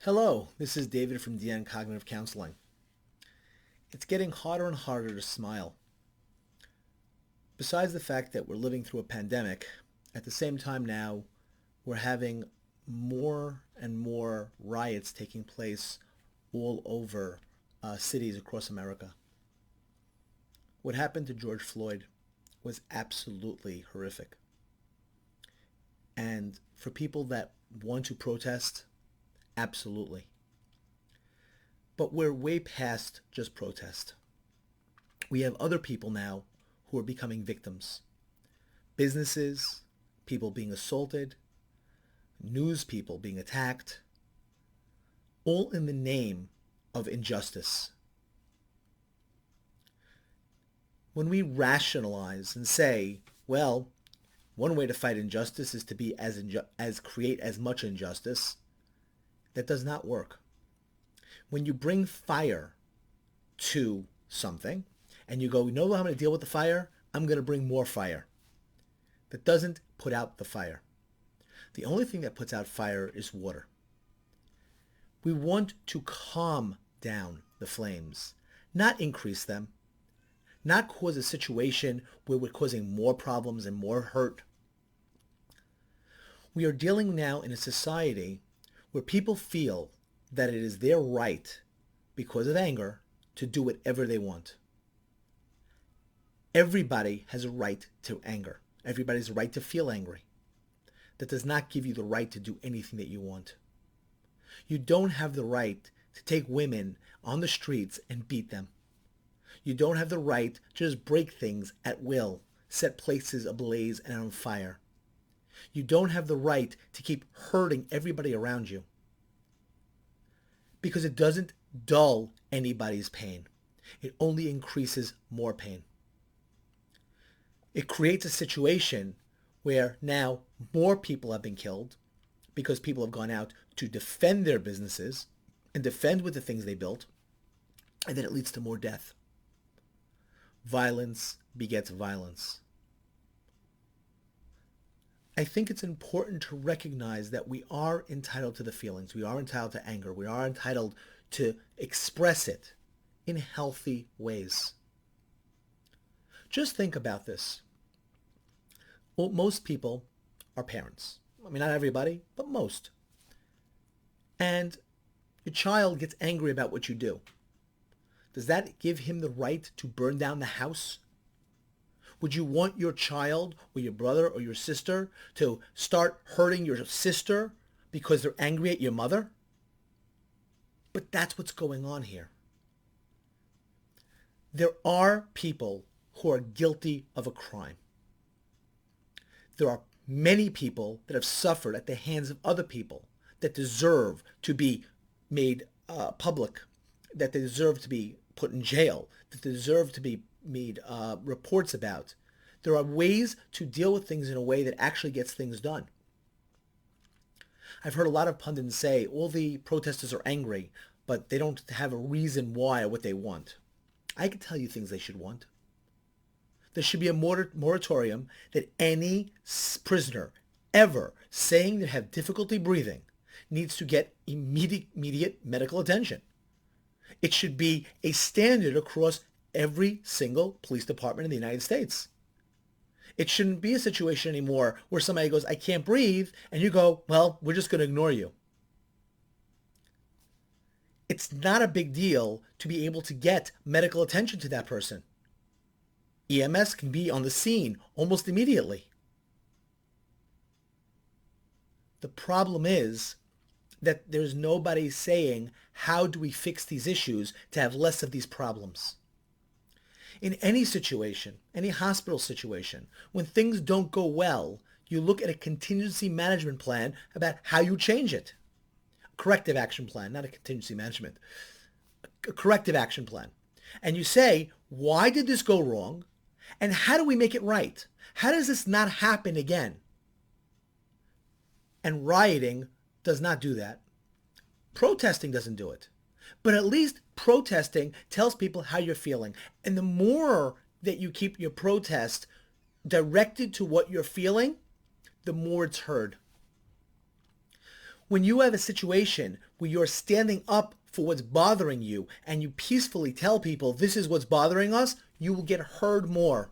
Hello, this is David from DN Cognitive Counseling. It's getting harder and harder to smile. Besides the fact that we're living through a pandemic, at the same time now, we're having more and more riots taking place all over cities across America. What happened to George Floyd was absolutely horrific. And for people that want to protest, absolutely. But we're way past just protest. We have other people now who are becoming victims. Businesses, people being assaulted, news people being attacked, all in the name of injustice. When we rationalize and say, well, one way to fight injustice is to be as create as much injustice, that does not work. When you bring fire to something and you go, you know how I'm going to deal with the fire? I'm going to bring more fire. That doesn't put out the fire. The only thing that puts out fire is water. We want to calm down the flames, not increase them, not cause a situation where we're causing more problems and more hurt. We are dealing now in a society where people feel that it is their right, because of anger, to do whatever they want. Everybody has a right to anger. Everybody has a right to feel angry. That does not give you the right to do anything that you want. You don't have the right to take women on the streets and beat them. You don't have the right to just break things at will, set places ablaze and on fire. You don't have the right to keep hurting everybody around you, because it doesn't dull anybody's pain. It only increases more pain. It creates a situation where now more people have been killed because people have gone out to defend their businesses and defend with the things they built, and then it leads to more death. Violence begets violence. I think it's important to recognize that we are entitled to the feelings. We are entitled to anger. We are entitled to express it in healthy ways. Just think about this. Well, most people are parents. I mean, not everybody, but most. And your child gets angry about what you do. Does that give him the right to burn down the house? Would you want your child or your brother or your sister to start hurting your sister because they're angry at your mother? But that's what's going on here. There are people who are guilty of a crime. There are many people that have suffered at the hands of other people that deserve to be made public, that they deserve to be put in jail, that they deserve to be made reports about. There are ways to deal with things in a way that actually gets things done. I've heard a lot of pundits say all the protesters are angry, but they don't have a reason why or what they want. I can tell you things they should want. There should be a moratorium that any prisoner ever saying they have difficulty breathing needs to get immediate medical attention. It should be a standard across every single police department in the United States. It shouldn't be a situation anymore where somebody goes, I can't breathe, and you go, well, we're just going to ignore you. It's not a big deal to be able to get medical attention to that person. EMS can be on the scene almost immediately. The problem is that there's nobody saying, how do we fix these issues to have less of these problems? In any situation, any hospital situation, when things don't go well, you look at a contingency management plan about how you change it. A corrective action plan, not a contingency management. A corrective action plan. And you say, why did this go wrong? And how do we make it right? How does this not happen again? And rioting does not do that. Protesting doesn't do it. But at least protesting tells people how you're feeling. And the more that you keep your protest directed to what you're feeling, the more it's heard. When you have a situation where you're standing up for what's bothering you and you peacefully tell people this is what's bothering us, you will get heard more.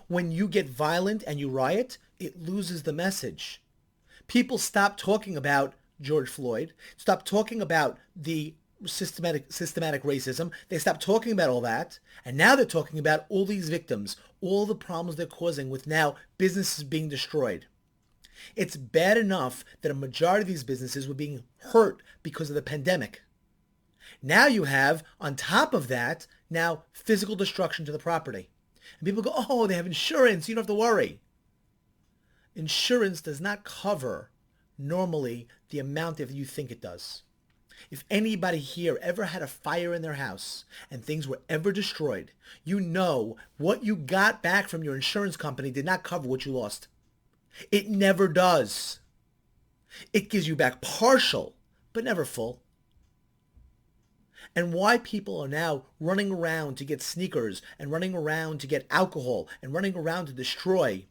When you get violent and you riot, it loses the message. People stop talking about George Floyd, stop talking about the systematic racism. They stop talking about all that. And now they're talking about all these victims, all the problems they're causing with now businesses being destroyed. It's bad enough that a majority of these businesses were being hurt because of the pandemic. Now you have, on top of that, now physical destruction to the property. And people go, oh, they have insurance, you don't have to worry. Insurance does not cover normally the amount that you think it does. If anybody here ever had a fire in their house and things were ever destroyed, you know what you got back from your insurance company did not cover what you lost. It never does. It gives you back partial, but never full. And why people are now running around to get sneakers and running around to get alcohol and running around to destroy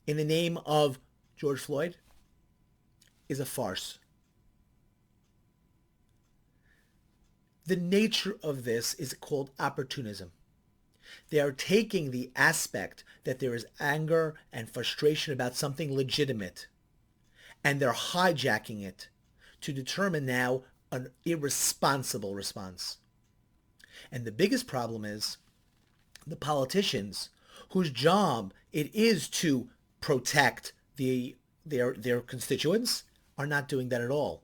in the name of George Floyd is a farce. The nature of this is called opportunism. They are taking the aspect that there is anger and frustration about something legitimate, and they're hijacking it to determine now an irresponsible response. And the biggest problem is the politicians whose job it is to protect their constituents are not doing that at all.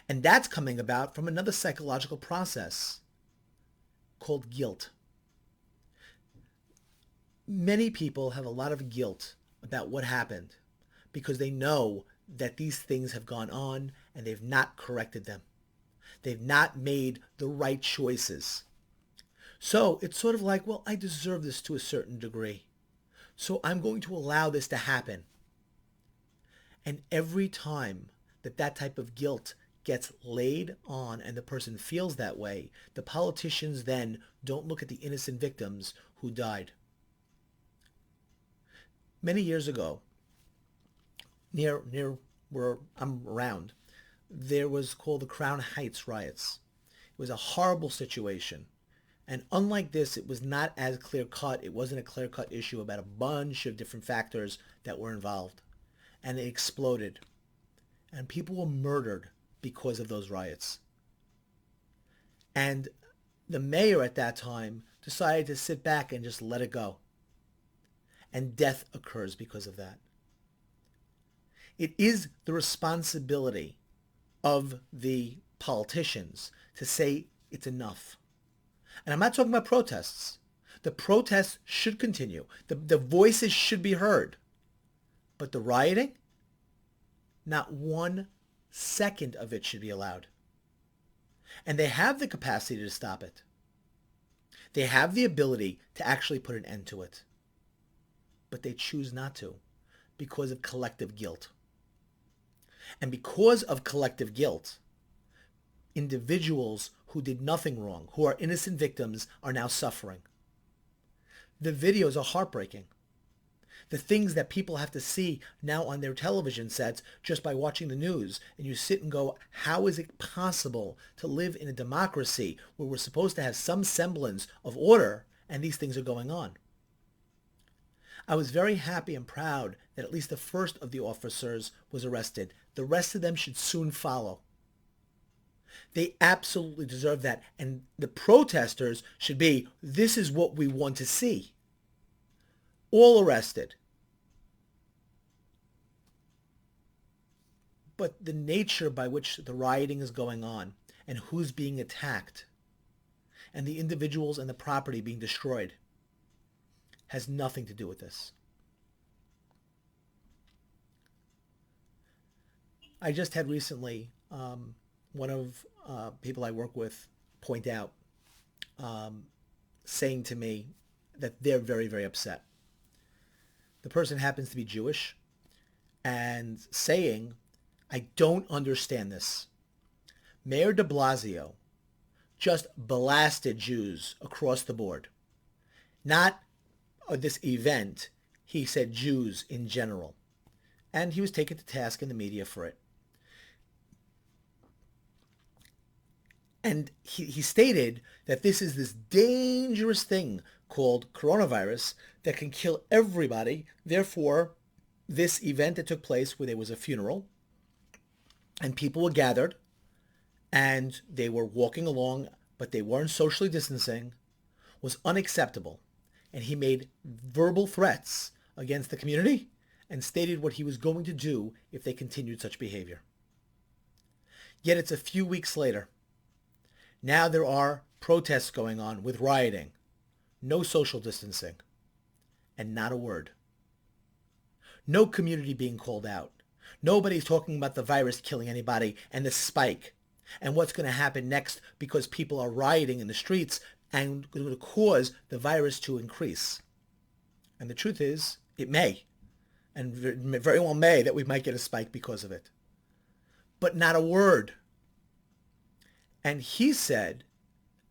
And that's coming about from another psychological process called guilt. Many people have a lot of guilt about what happened because they know that these things have gone on and they've not corrected them. They've not made the right choices. So it's sort of like, well, I deserve this to a certain degree, so I'm going to allow this to happen. And every time that type of guilt gets laid on and the person feels that way, the politicians then don't look at the innocent victims who died. Many years ago, near where I'm around, there was called the Crown Heights riots. It was a horrible situation. And unlike this, it was not as clear-cut. It wasn't a clear-cut issue about a bunch of different factors that were involved. And it exploded. And people were murdered because of those riots. And the mayor at that time decided to sit back and just let it go. And death occurs because of that. It is the responsibility of the politicians to say it's enough. And I'm not talking about protests. The protests should continue. The voices should be heard. But the rioting, not 1 second of it should be allowed. And they have the capacity to stop it. They have the ability to actually put an end to it. But they choose not to because of collective guilt. And because of collective guilt, individuals who did nothing wrong, who are innocent victims, are now suffering. The videos are heartbreaking. The things that people have to see now on their television sets just by watching the news, and you sit and go, how is it possible to live in a democracy where we're supposed to have some semblance of order and these things are going on? I was very happy and proud that at least the first of the officers was arrested. The rest of them should soon follow. They absolutely deserve that. And the protesters should be, this is what we want to see. All arrested. But the nature by which the rioting is going on and who's being attacked and the individuals and the property being destroyed has nothing to do with this. I just had recently one of people I work with point out, saying to me that they're very, very upset. The person happens to be Jewish and saying, I don't understand this. Mayor de Blasio just blasted Jews across the board. Not this event, he said Jews in general. And he was taken to task in the media for it. And he stated that this is this dangerous thing called coronavirus that can kill everybody. Therefore, this event that took place where there was a funeral and people were gathered and they were walking along, but they weren't socially distancing, was unacceptable. And he made verbal threats against the community and stated what he was going to do if they continued such behavior. Yet it's a few weeks later. Now there are protests going on with rioting, no social distancing, and not a word. No community being called out. Nobody's talking about the virus killing anybody and the spike and what's going to happen next because people are rioting in the streets and going to cause the virus to increase. And the truth is, it may, and very well may, that we might get a spike because of it. But not a word. And he said,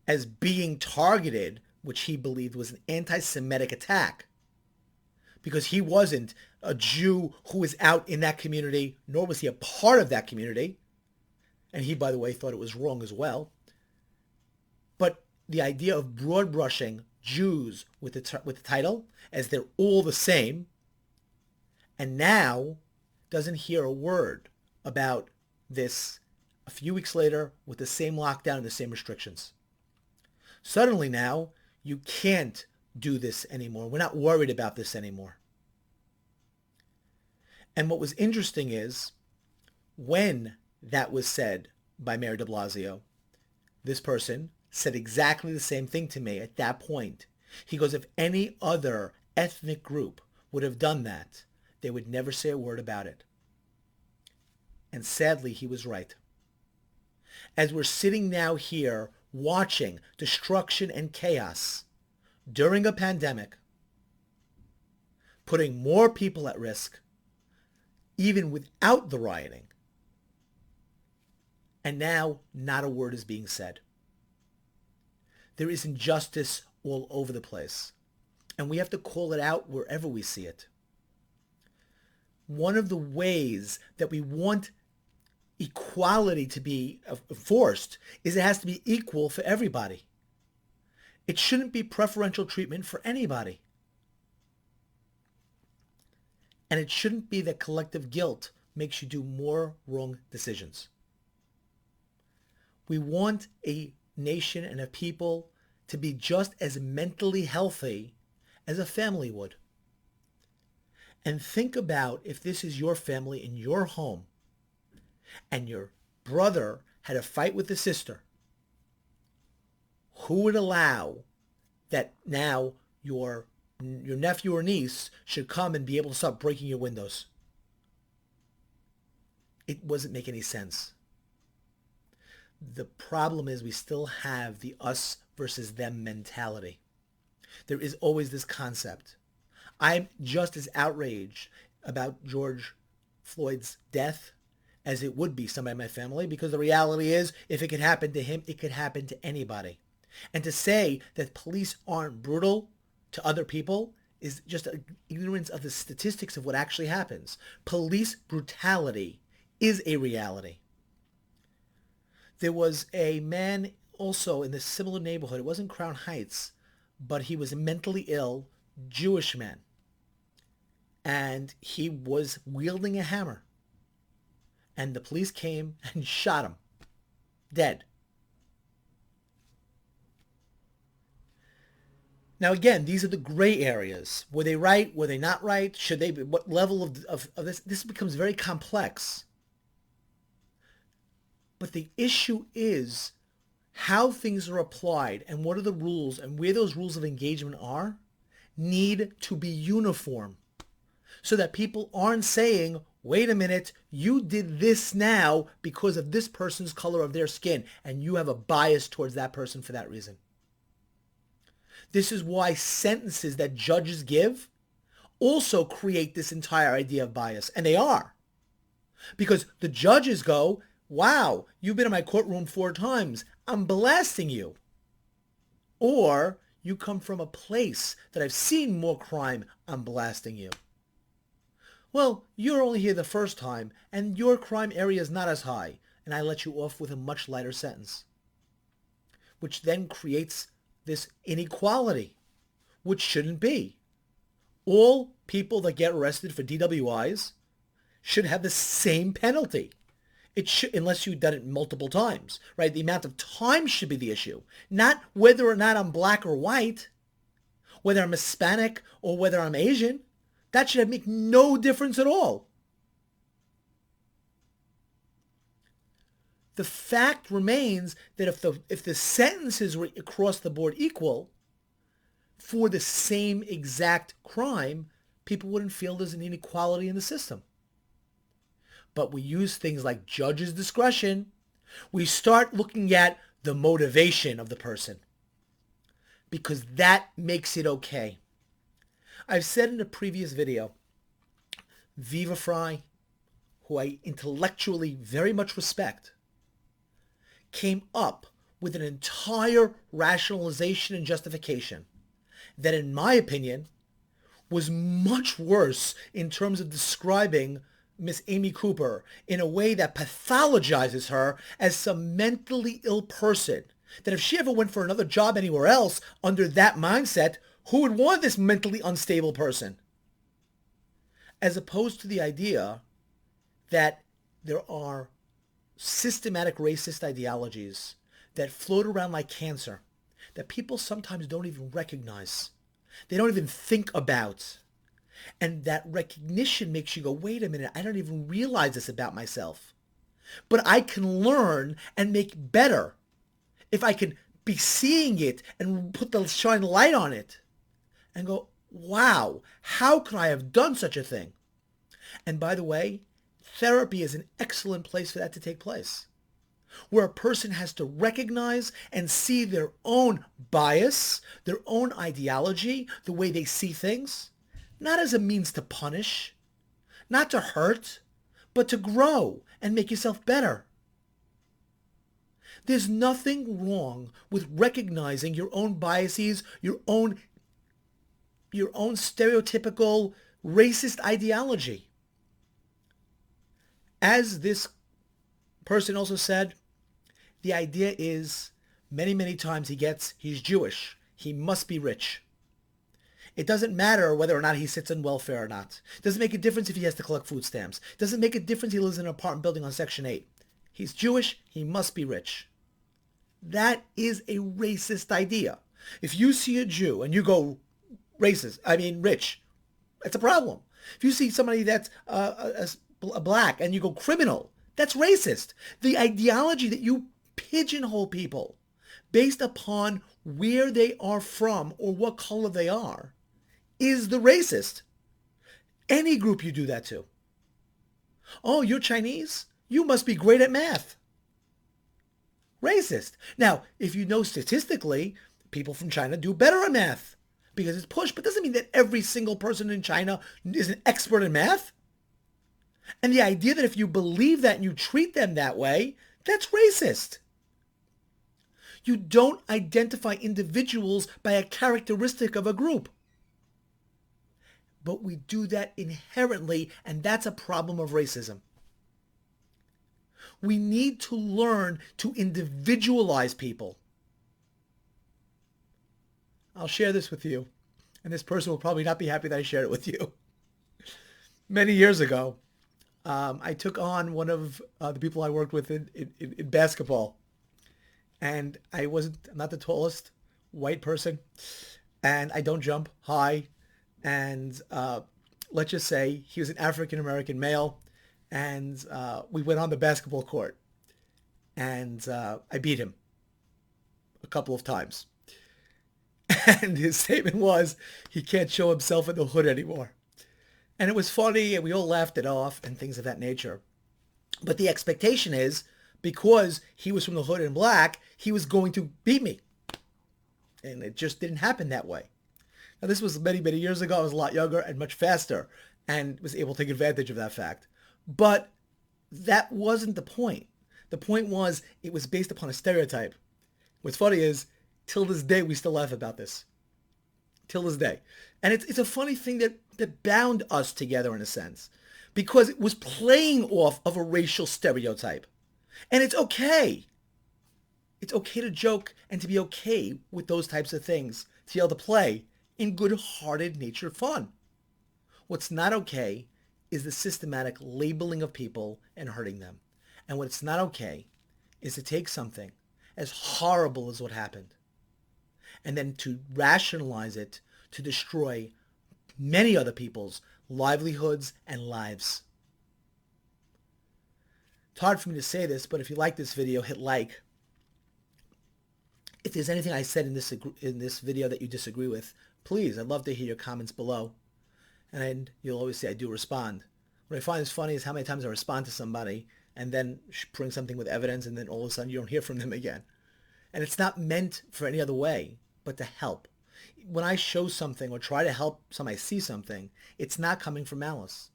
as being targeted, which he believed was an anti-Semitic attack, because he wasn't a Jew who was out in that community, nor was he a part of that community. And he, by the way, thought it was wrong as well. But the idea of broad brushing Jews with the title, as they're all the same, and now doesn't hear a word about this a few weeks later with the same lockdown and the same restrictions. Suddenly now, you can't do this anymore. We're not worried about this anymore. And what was interesting is, when that was said by Mayor de Blasio, this person said exactly the same thing to me at that point. He goes, if any other ethnic group would have done that, they would never say a word about it. And sadly, he was right. As we're sitting now here watching destruction and chaos during a pandemic, putting more people at risk, even without the rioting, and now not a word is being said. There is injustice all over the place, and we have to call it out wherever we see it. One of the ways that we want equality to be enforced is it has to be equal for everybody. It shouldn't be preferential treatment for anybody. And it shouldn't be that collective guilt makes you do more wrong decisions. We want a nation and a people to be just as mentally healthy as a family would. And think about if this is your family in your home and your brother had a fight with the sister. Who would allow that now your nephew or niece should come and be able to start breaking your windows? It doesn't make any sense. The problem is we still have the us versus them mentality. There is always this concept. I'm just as outraged about George Floyd's death as it would be somebody in my family, because the reality is, if it could happen to him, it could happen to anybody. And to say that police aren't brutal to other people is just ignorance of the statistics of what actually happens. Police brutality is a reality. There was a man also in this similar neighborhood. It wasn't Crown Heights, but he was a mentally ill Jewish man. And he was wielding a hammer. And the police came and shot him. Dead. Now again, these are the gray areas. Were they right? Were they not right? Should they be? What level of this? This becomes very complex. But the issue is how things are applied and what are the rules and where those rules of engagement are need to be uniform so that people aren't saying, wait a minute, you did this now because of this person's color of their skin and you have a bias towards that person for that reason. This is why sentences that judges give also create this entire idea of bias. And they are. Because the judges go, wow, you've been in my courtroom 4 times. I'm blasting you. Or you come from a place that I've seen more crime. I'm blasting you. Well, you're only here the first time and your crime area is not as high. And I let you off with a much lighter sentence. which then creates this inequality, which shouldn't be. All people that get arrested for DWIs should have the same penalty. It should, unless you've done it multiple times, right? The amount of time should be the issue, not whether or not I'm black or white, whether I'm Hispanic or whether I'm Asian. That should make no difference at all. The fact remains that if the sentences were across the board equal for the same exact crime, people wouldn't feel there's an inequality in the system. But we use things like judge's discretion. We start looking at the motivation of the person because that makes it okay. I've said in a previous video, Viva Fry, who I intellectually very much respect, came up with an entire rationalization and justification that, in my opinion, was much worse in terms of describing Miss Amy Cooper in a way that pathologizes her as some mentally ill person, that if she ever went for another job anywhere else under that mindset, who would want this mentally unstable person? As opposed to the idea that there are systematic racist ideologies that float around like cancer that people sometimes don't even recognize. They don't even think about. And that recognition makes you go, wait a minute, I don't even realize this about myself. But I can learn and make better if I can be seeing it and put the shine light on it and go, wow, how could I have done such a thing? And by the way, therapy is an excellent place for that to take place, where a person has to recognize and see their own bias, their own ideology, the way they see things, not as a means to punish, not to hurt, but to grow and make yourself better. There's nothing wrong with recognizing your own biases, your own stereotypical racist ideology. As this person also said, the idea is many, many times he's Jewish. He must be rich. It doesn't matter whether or not he sits on welfare or not. It doesn't make a difference if he has to collect food stamps. It doesn't make a difference he lives in an apartment building on Section 8. He's Jewish. He must be rich. That is a racist idea. If you see a Jew and you go rich, that's a problem. If you see somebody that's black and you go criminal, that's racist. The ideology that you pigeonhole people based upon where they are from or what color they are is the racist. Any group you do that to. Oh, you're Chinese? You must be great at math. Racist. Now, if you know statistically, people from China do better at math because it's pushed, but doesn't mean that every single person in China is an expert in math. And the idea that if you believe that and you treat them that way, that's racist. You don't identify individuals by a characteristic of a group. But we do that inherently, and that's a problem of racism. We need to learn to individualize people. I'll share this with you, and this person will probably not be happy that I shared it with you. Many years ago, I took on one of the people I worked with in basketball. And I'm not the tallest white person, and I don't jump high. And let's just say he was an African-American male, and we went on the basketball court, and I beat him a couple of times. And his statement was, he can't show himself in the hood anymore. And it was funny, and we all laughed it off and things of that nature. But the expectation is, because he was from the hood and black, he was going to beat me. And it just didn't happen that way. Now, this was many, many years ago. I was a lot younger and much faster and was able to take advantage of that fact. But that wasn't the point. The point was it was based upon a stereotype. What's funny is, till this day, we still laugh about this. Till this day. And it's a funny thing that bound us together in a sense, because it was playing off of a racial stereotype. And it's okay. It's okay to joke and to be okay with those types of things, to be able to play in good-hearted natured fun. What's not okay is the systematic labeling of people and hurting them. And what's not okay is to take something as horrible as what happened and then to rationalize it to destroy many other people's livelihoods and lives. It's hard for me to say this, but if you like this video, hit like. If there's anything I said in this video that you disagree with, please, I'd love to hear your comments below. And you'll always see I do respond. What I find is funny is how many times I respond to somebody and then bring something with evidence, and then all of a sudden you don't hear from them again. And it's not meant for any other way but to help. When I show something or try to help somebody see something, it's not coming from malice.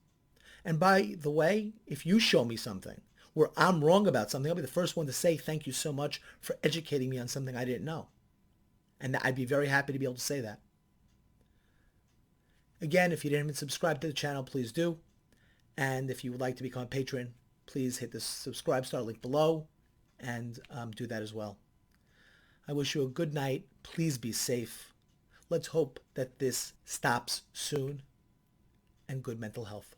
And by the way, if you show me something where I'm wrong about something, I'll be the first one to say thank you so much for educating me on something I didn't know. And I'd be very happy to be able to say that. Again, if you didn't even subscribe to the channel, please do. And if you would like to become a patron, please hit the Subcribe-star link below and do that as well. I wish you a good night. Please be safe. Let's hope that this stops soon, and good mental health.